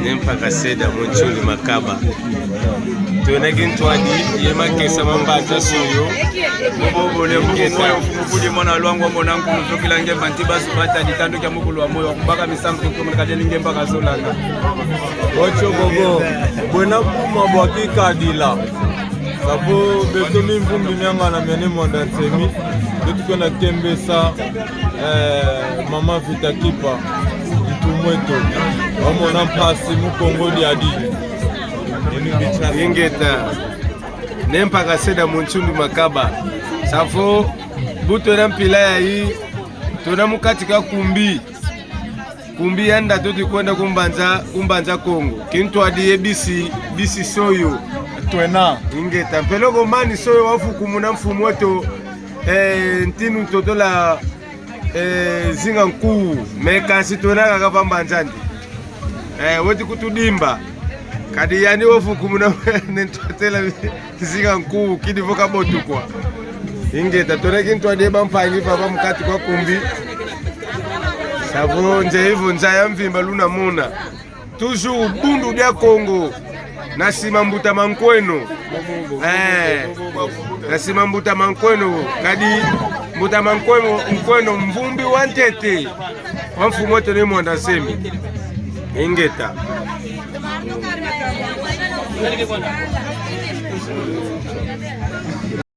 Nempa kaseda monchuli makaba. Tuoneke ntwadi yema kesa mambata suyo. Bole moyo fumukudi mwana lwangu mona nkulu zokila ngemba ntiba subata ditando kya mukulu wa moyo kumbaka misambu kumukade ngemba kazolanga. Ocho gogo bwena kuma bwaki kadila. Sabo betomi mvumbi nyanga na mene monda nsemi. Betukona kembesa mama vita kipa. Mweto wamona mpasi mukongoli adili ingeta nempa kaseda munchundu makaba safo buto na mpila ya hii tuna mukatika kumbi yanda toti kwenda kumbanza Kongo kintu adiye bisi soyo twena ingeta mpeloko mani soyo wafu kumuna mfumu weto ntinu totola zinga nkuu mekasi tonaka kapamba njandi woti kutudimba kadi yani wofu kumuna nentotela zinga nkuu kidivoka botukwa ingeta toneki ntwadeba mpanyi papa mkati kwa kumbi savo nje hivyo njaya mvimba luna muna tuju bundu bya Kongo nasima mbuta mankweno nasima mbuta mankweno kadi mbuta mankweno mvumbi wantete wamfumo tene mwanda semi ingeta